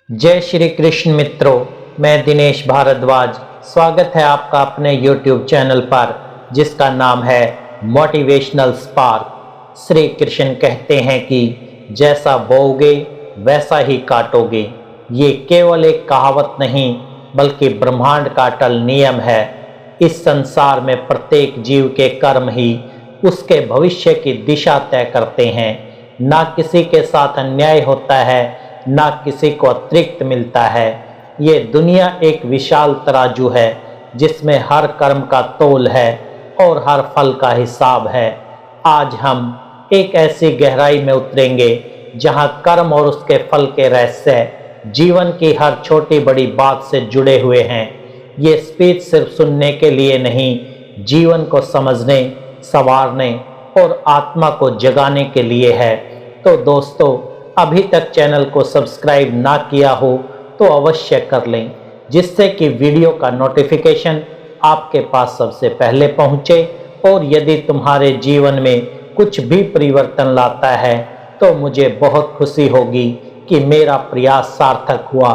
जय श्री कृष्ण मित्रों, मैं दिनेश भारद्वाज। स्वागत है आपका अपने YouTube चैनल पर जिसका नाम है मोटिवेशनल स्पार्क। श्री कृष्ण कहते हैं कि जैसा बोओगे वैसा ही काटोगे। ये केवल एक कहावत नहीं बल्कि ब्रह्मांड का अटल नियम है। इस संसार में प्रत्येक जीव के कर्म ही उसके भविष्य की दिशा तय करते हैं। ना किसी के साथ अन्याय होता है, ना किसी को अतिरिक्त मिलता है। ये दुनिया एक विशाल तराजू है जिसमें हर कर्म का तोल है और हर फल का हिसाब है। आज हम एक ऐसी गहराई में उतरेंगे जहां कर्म और उसके फल के रहस्य जीवन की हर छोटी बड़ी बात से जुड़े हुए हैं। ये स्पीच सिर्फ सुनने के लिए नहीं, जीवन को समझने, संवारने और आत्मा को जगाने के लिए है। तो दोस्तों, अभी तक चैनल को सब्सक्राइब ना किया हो तो अवश्य कर लें, जिससे कि वीडियो का नोटिफिकेशन आपके पास सबसे पहले पहुंचे। और यदि तुम्हारे जीवन में कुछ भी परिवर्तन लाता है तो मुझे बहुत खुशी होगी कि मेरा प्रयास सार्थक हुआ।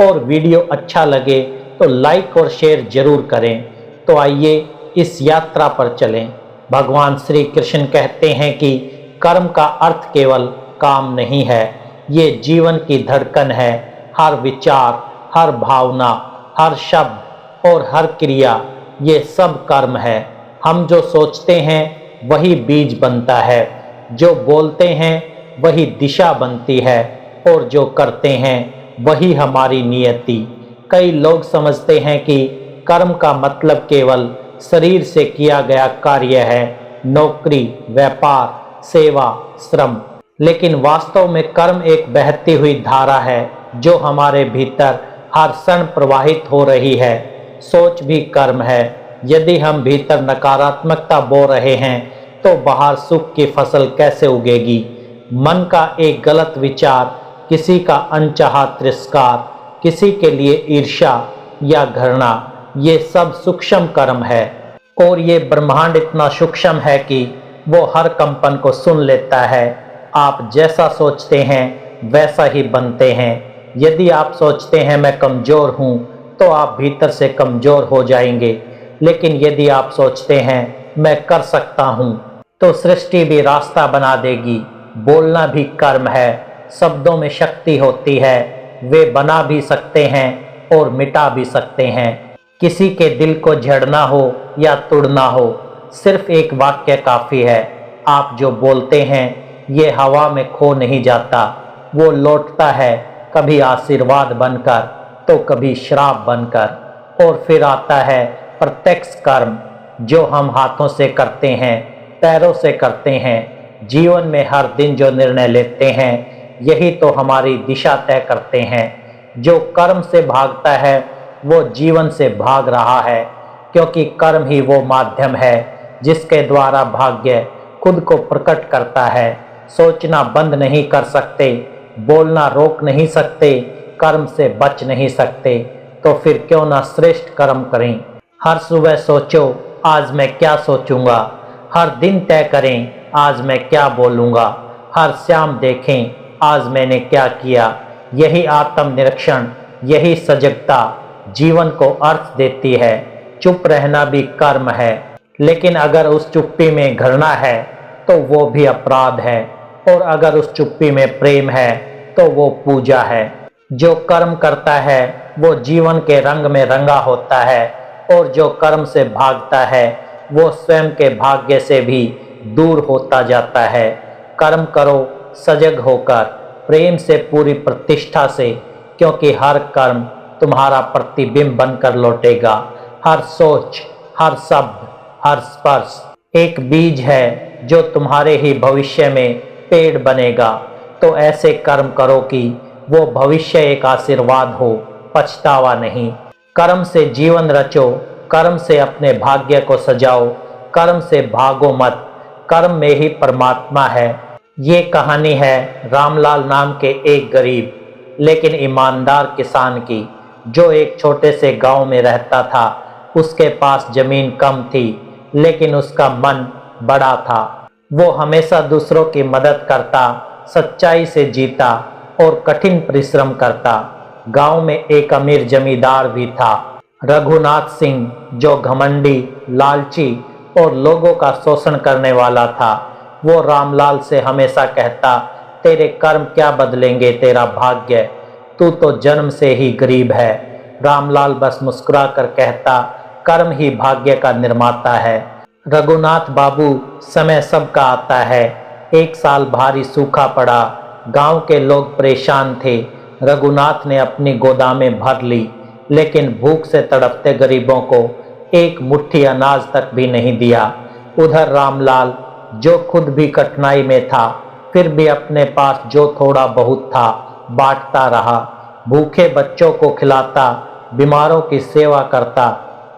और वीडियो अच्छा लगे तो लाइक और शेयर जरूर करें। तो आइए इस यात्रा पर चलें। भगवान श्री कृष्ण कहते हैं कि कर्म का अर्थ केवल काम नहीं है, ये जीवन की धड़कन है। हर विचार, हर भावना, हर शब्द और हर क्रिया, ये सब कर्म है। हम जो सोचते हैं वही बीज बनता है, जो बोलते हैं वही दिशा बनती है और जो करते हैं वही हमारी नियति। कई लोग समझते हैं कि कर्म का मतलब केवल शरीर से किया गया कार्य है, नौकरी, व्यापार, सेवा, श्रम। लेकिन वास्तव में कर्म एक बहती हुई धारा है जो हमारे भीतर हर क्षण प्रवाहित हो रही है। सोच भी कर्म है। यदि हम भीतर नकारात्मकता बो रहे हैं तो बाहर सुख की फसल कैसे उगेगी। मन का एक गलत विचार, किसी का अनचाहा तिरस्कार, किसी के लिए ईर्ष्या या घृणा, ये सब सूक्ष्म कर्म है। और ये ब्रह्मांड इतना सूक्ष्म है कि वो हर कंपन को सुन लेता है। आप जैसा सोचते हैं वैसा ही बनते हैं। यदि आप सोचते हैं मैं कमज़ोर हूँ तो आप भीतर से कमज़ोर हो जाएंगे। लेकिन यदि आप सोचते हैं मैं कर सकता हूँ तो सृष्टि भी रास्ता बना देगी। बोलना भी कर्म है। शब्दों में शक्ति होती है, वे बना भी सकते हैं और मिटा भी सकते हैं। किसी के दिल को झेड़ना हो या तोड़ना हो, सिर्फ एक वाक्य काफ़ी है। आप जो बोलते हैं ये हवा में खो नहीं जाता, वो लौटता है कभी आशीर्वाद बनकर तो कभी श्राप बनकर। और फिर आता है प्रत्यक्ष कर्म, जो हम हाथों से करते हैं, पैरों से करते हैं। जीवन में हर दिन जो निर्णय लेते हैं यही तो हमारी दिशा तय करते हैं। जो कर्म से भागता है वो जीवन से भाग रहा है, क्योंकि कर्म ही वो माध्यम है जिसके द्वारा भाग्य खुद को प्रकट करता है। सोचना बंद नहीं कर सकते, बोलना रोक नहीं सकते, कर्म से बच नहीं सकते, तो फिर क्यों ना श्रेष्ठ कर्म करें। हर सुबह सोचो आज मैं क्या सोचूंगा, हर दिन तय करें आज मैं क्या बोलूंगा, हर शाम देखें आज मैंने क्या किया। यही आत्मनिरीक्षण, यही सजगता जीवन को अर्थ देती है। चुप रहना भी कर्म है, लेकिन अगर उस चुप्पी में घृणा है तो वो भी अपराध है। और अगर उस चुप्पी में प्रेम है तो वो पूजा है। जो कर्म करता है वो जीवन के रंग में रंगा होता है, और जो कर्म से भागता है वो स्वयं के भाग्य से भी दूर होता जाता है। कर्म करो सजग होकर, प्रेम से, पूरी प्रतिष्ठा से, क्योंकि हर कर्म तुम्हारा प्रतिबिंब बनकर लौटेगा। हर सोच, हर शब्द, हर स्पर्श एक बीज है जो तुम्हारे ही भविष्य में पेड़ बनेगा। तो ऐसे कर्म करो कि वो भविष्य एक आशीर्वाद हो, पछतावा नहीं। कर्म से जीवन रचो, कर्म से अपने भाग्य को सजाओ, कर्म से भागो मत। कर्म में ही परमात्मा है। ये कहानी है रामलाल नाम के एक गरीब लेकिन ईमानदार किसान की, जो एक छोटे से गांव में रहता था। उसके पास जमीन कम थी लेकिन उसका मन बड़ा था। वो हमेशा दूसरों की मदद करता, सच्चाई से जीता और कठिन परिश्रम करता। गांव में एक अमीर जमींदार भी था, रघुनाथ सिंह, जो घमंडी, लालची और लोगों का शोषण करने वाला था। वो रामलाल से हमेशा कहता, तेरे कर्म क्या बदलेंगे तेरा भाग्य, तू तो जन्म से ही गरीब है। रामलाल बस मुस्कुरा कर कहता, कर्म ही भाग्य का निर्माता है। रघुनाथ बाबू, समय सबका आता है। एक साल भारी सूखा पड़ा, गांव के लोग परेशान थे। रघुनाथ ने अपनी गोदामें भर ली, लेकिन भूख से तड़पते गरीबों को एक मुट्ठी अनाज तक भी नहीं दिया। उधर रामलाल, जो खुद भी कठिनाई में था, फिर भी अपने पास जो थोड़ा बहुत था बांटता रहा। भूखे बच्चों को खिलाता, बीमारों की सेवा करता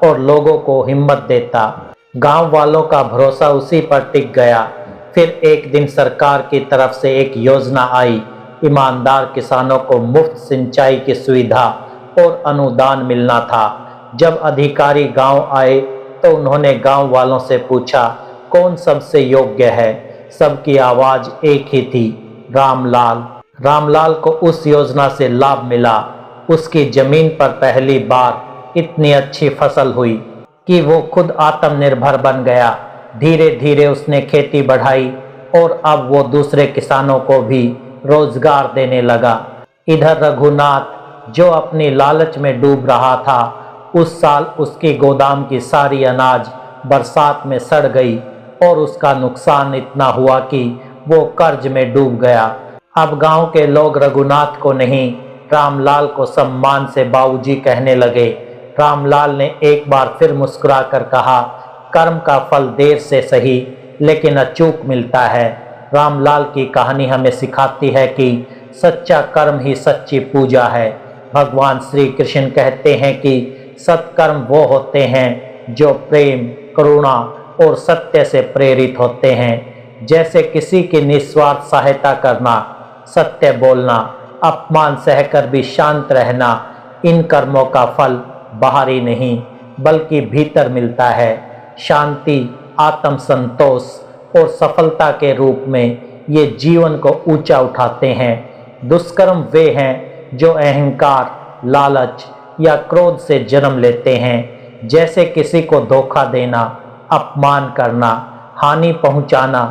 और लोगों को हिम्मत देता। गांव वालों का भरोसा उसी पर टिक गया। फिर एक दिन सरकार की तरफ से एक योजना आई। ईमानदार किसानों को मुफ्त सिंचाई की सुविधा और अनुदान मिलना था। जब अधिकारी गांव आए तो उन्होंने गांव वालों से पूछा, कौन सबसे योग्य है? सबकी आवाज एक ही थी, रामलाल। रामलाल को उस योजना से लाभ मिला। उसकी जमीन पर पहली बार इतनी अच्छी फसल हुई कि वो खुद आत्मनिर्भर बन गया। धीरे धीरे उसने खेती बढ़ाई और अब वो दूसरे किसानों को भी रोजगार देने लगा। इधर रघुनाथ, जो अपनी लालच में डूब रहा था, उस साल उसकी गोदाम की सारी अनाज बरसात में सड़ गई और उसका नुकसान इतना हुआ कि वो कर्ज में डूब गया। अब गांव के लोग रघुनाथ को नहीं, रामलाल को सम्मान से बाबूजी कहने लगे। रामलाल ने एक बार फिर मुस्कुराकर कहा, कर्म का फल देर से सही लेकिन अचूक मिलता है। रामलाल की कहानी हमें सिखाती है कि सच्चा कर्म ही सच्ची पूजा है। भगवान श्री कृष्ण कहते हैं कि सत्कर्म वो होते हैं जो प्रेम, करुणा और सत्य से प्रेरित होते हैं। जैसे किसी की निस्वार्थ सहायता करना, सत्य बोलना, अपमान सहकर भी शांत रहना। इन कर्मों का फल बाहरी नहीं बल्कि भीतर मिलता है। शांति, आत्म संतोष और सफलता के रूप में ये जीवन को ऊंचा उठाते हैं। दुष्कर्म वे हैं जो अहंकार, लालच या क्रोध से जन्म लेते हैं, जैसे किसी को धोखा देना, अपमान करना, हानि पहुंचाना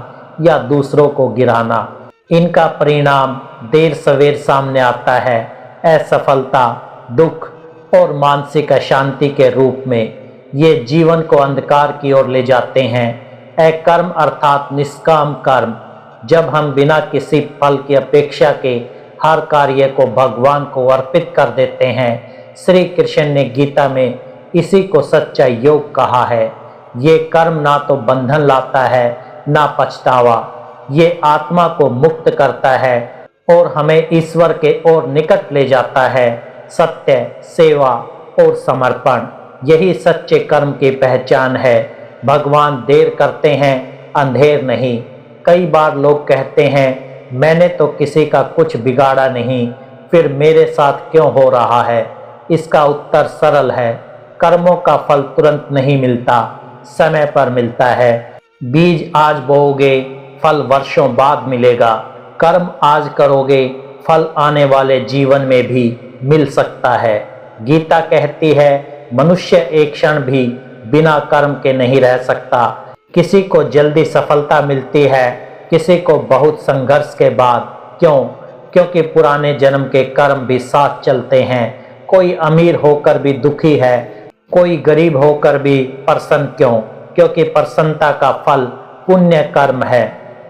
या दूसरों को गिराना। इनका परिणाम देर सवेर सामने आता है, असफलता, दुख और मानसिक अशांति के रूप में। ये जीवन को अंधकार की ओर ले जाते हैं। अकर्म अर्थात निष्काम कर्म, जब हम बिना किसी फल की अपेक्षा के हर कार्य को भगवान को अर्पित कर देते हैं। श्री कृष्ण ने गीता में इसी को सच्चा योग कहा है। ये कर्म ना तो बंधन लाता है ना पछतावा, ये आत्मा को मुक्त करता है और हमें ईश्वर के ओर निकट ले जाता है। सत्य, सेवा और समर्पण, यही सच्चे कर्म की पहचान है। भगवान देर करते हैं, अंधेर नहीं। कई बार लोग कहते हैं, मैंने तो किसी का कुछ बिगाड़ा नहीं, फिर मेरे साथ क्यों हो रहा है? इसका उत्तर सरल है, कर्मों का फल तुरंत नहीं मिलता, समय पर मिलता है। बीज आज बोओगे, फल वर्षों बाद मिलेगा। कर्म आज करोगे, फल आने वाले जीवन में भी मिल सकता है। गीता कहती है, मनुष्य एक क्षण भी बिना कर्म के नहीं रह सकता। किसी को जल्दी सफलता मिलती है, किसी को बहुत संघर्ष के बाद। क्यों? क्योंकि पुराने जन्म के कर्म भी साथ चलते हैं। कोई अमीर होकर भी दुखी है, कोई गरीब होकर भी प्रसन्न। क्यों? क्योंकि प्रसन्नता का फल पुण्य कर्म है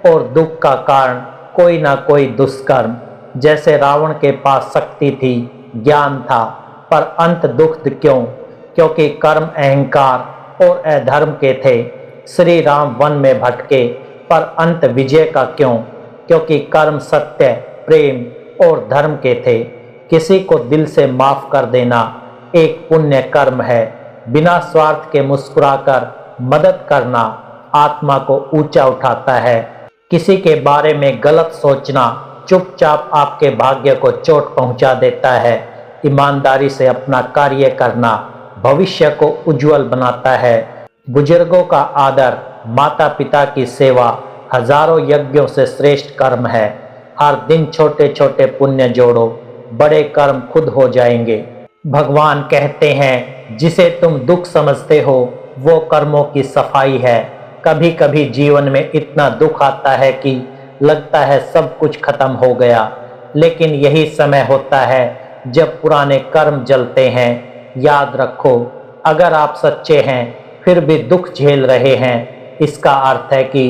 और दुख का कारण कोई ना कोई दुष्कर्म। जैसे रावण के पास शक्ति थी, ज्ञान था, पर अंत दुख क्यों? क्योंकि कर्म अहंकार और अधर्म के थे। श्री राम वन में भटके, पर अंत विजय का क्यों? क्योंकि कर्म सत्य, प्रेम और धर्म के थे। किसी को दिल से माफ कर देना एक पुण्य कर्म है। बिना स्वार्थ के मुस्कुराकर मदद करना आत्मा को ऊंचा उठाता है। किसी के बारे में गलत सोचना चुपचाप आपके भाग्य को चोट पहुंचा देता है। ईमानदारी से अपना कार्य करना भविष्य को उज्जवल बनाता है। बुजुर्गों का आदर, माता पिता की सेवा हजारों यज्ञों से श्रेष्ठ कर्म है। हर दिन छोटे छोटे पुण्य जोड़ो, बड़े कर्म खुद हो जाएंगे। भगवान कहते हैं जिसे तुम दुख समझते हो वो कर्मों की सफाई है। कभी कभी जीवन में इतना दुख आता है कि लगता है सब कुछ खत्म हो गया, लेकिन यही समय होता है जब पुराने कर्म जलते हैं। याद रखो, अगर आप सच्चे हैं फिर भी दुख झेल रहे हैं, इसका अर्थ है कि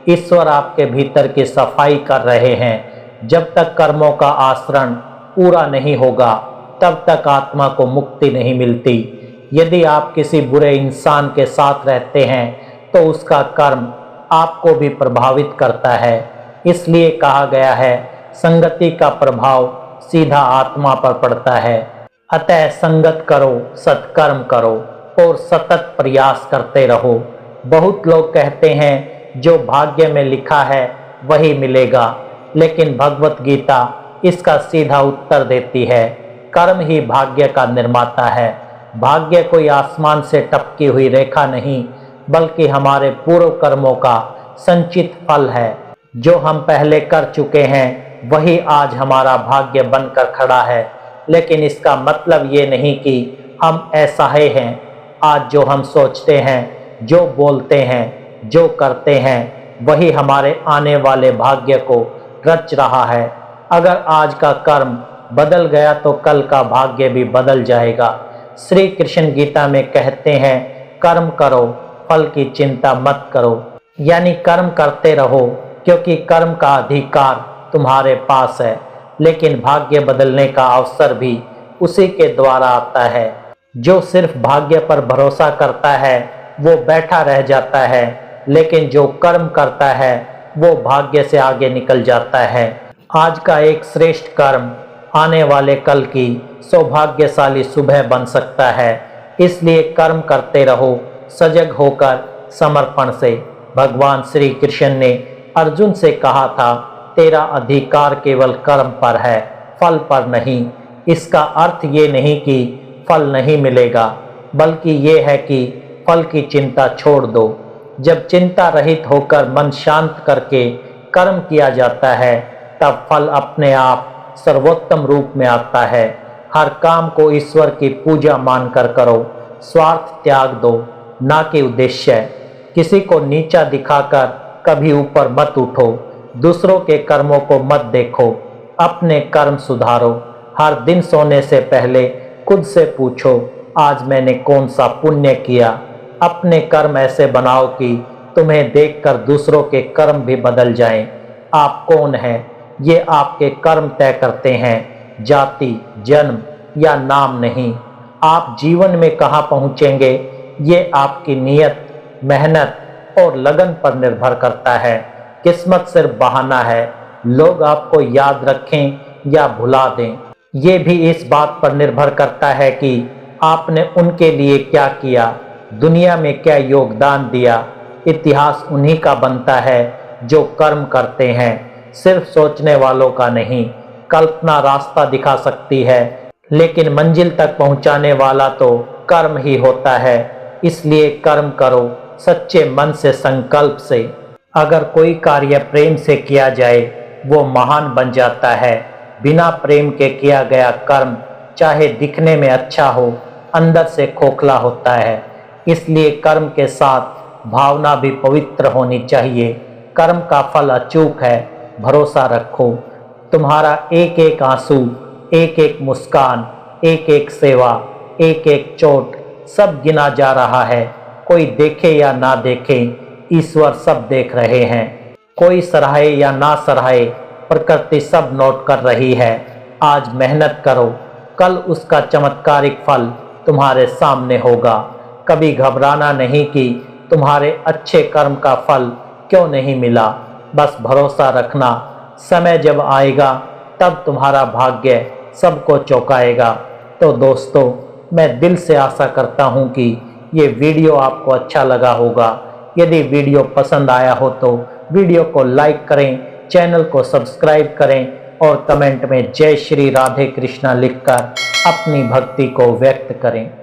ईश्वर आपके भीतर की सफाई कर रहे हैं। जब तक कर्मों का आचरण पूरा नहीं होगा तब तक आत्मा को मुक्ति नहीं मिलती। यदि आप किसी बुरे इंसान के साथ रहते हैं तो उसका कर्म आपको भी प्रभावित करता है। इसलिए कहा गया है संगति का प्रभाव सीधा आत्मा पर पड़ता है। अतः संगत करो, सत्कर्म करो और सतत प्रयास करते रहो। बहुत लोग कहते हैं जो भाग्य में लिखा है वही मिलेगा, लेकिन भगवत गीता इसका सीधा उत्तर देती है, कर्म ही भाग्य का निर्माता है। भाग्य कोई आसमान से टपकी हुई रेखा नहीं, बल्कि हमारे पूर्व कर्मों का संचित फल है। जो हम पहले कर चुके हैं वही आज हमारा भाग्य बनकर खड़ा है। लेकिन इसका मतलब ये नहीं कि हम असहाय हैं। आज जो हम सोचते हैं, जो बोलते हैं, जो करते हैं, वही हमारे आने वाले भाग्य को रच रहा है। अगर आज का कर्म बदल गया तो कल का भाग्य भी बदल जाएगा। श्री कृष्ण गीता में कहते हैं कर्म करो, फल की चिंता मत करो। यानी कर्म करते रहो, क्योंकि कर्म का अधिकार तुम्हारे पास है, लेकिन भाग्य बदलने का अवसर भी उसी के द्वारा आता है। जो सिर्फ भाग्य पर भरोसा करता है वो बैठा रह जाता है, लेकिन जो कर्म करता है वो भाग्य से आगे निकल जाता है। आज का एक श्रेष्ठ कर्म आने वाले कल की सौभाग्यशाली सुबह बन सकता है। इसलिए कर्म करते रहो, सजग होकर, समर्पण से। भगवान श्री कृष्ण ने अर्जुन से कहा था तेरा अधिकार केवल कर्म पर है, फल पर नहीं। इसका अर्थ ये नहीं कि फल नहीं मिलेगा, बल्कि ये है कि फल की चिंता छोड़ दो। जब चिंता रहित होकर मन शांत करके कर्म किया जाता है तब फल अपने आप सर्वोत्तम रूप में आता है। हर काम को ईश्वर की पूजा मानकर करो, स्वार्थ त्याग दो, ना कि उद्देश्य। किसी को नीचा दिखाकर कभी ऊपर मत उठो, दूसरों के कर्मों को मत देखो, अपने कर्म सुधारो। हर दिन सोने से पहले खुद से पूछो आज मैंने कौन सा पुण्य किया। अपने कर्म ऐसे बनाओ कि तुम्हें देखकर दूसरों के कर्म भी बदल जाएं। आप कौन हैं ये आपके कर्म तय करते हैं, जाति, जन्म या नाम नहीं। आप जीवन में कहाँ पहुँचेंगे ये आपकी नियत, मेहनत और लगन पर निर्भर करता है। किस्मत सिर्फ बहाना है, लोग आपको याद रखें या भुला दें ये भी इस बात पर निर्भर करता है कि आपने उनके लिए क्या किया, दुनिया में क्या योगदान दिया। इतिहास उन्हीं का बनता है जो कर्म करते हैं, सिर्फ सोचने वालों का नहीं। कल्पना रास्ता दिखा सकती है, लेकिन मंजिल तक पहुंचाने वाला तो कर्म ही होता है। इसलिए कर्म करो, सच्चे मन से, संकल्प से। अगर कोई कार्य प्रेम से किया जाए वो महान बन जाता है। बिना प्रेम के किया गया कर्म चाहे दिखने में अच्छा हो, अंदर से खोखला होता है। इसलिए कर्म के साथ भावना भी पवित्र होनी चाहिए। कर्म का फल अचूक है, भरोसा रखो। तुम्हारा एक एक आंसू, एक एक मुस्कान, एक एक सेवा, एक एक चोट सब गिना जा रहा है। कोई देखे या ना देखे, ईश्वर सब देख रहे हैं। कोई सराहे या ना सराहे, प्रकृति सब नोट कर रही है। आज मेहनत करो, कल उसका चमत्कारिक फल तुम्हारे सामने होगा। कभी घबराना नहीं कि तुम्हारे अच्छे कर्म का फल क्यों नहीं मिला। बस भरोसा रखना, समय जब आएगा तब तुम्हारा भाग्य सबको चौंकाएगा। तो दोस्तों, मैं दिल से आशा करता हूँ कि ये वीडियो आपको अच्छा लगा होगा। यदि वीडियो पसंद आया हो तो वीडियो को लाइक करें, चैनल को सब्सक्राइब करें और कमेंट में जय श्री राधे कृष्णा लिखकर अपनी भक्ति को व्यक्त करें।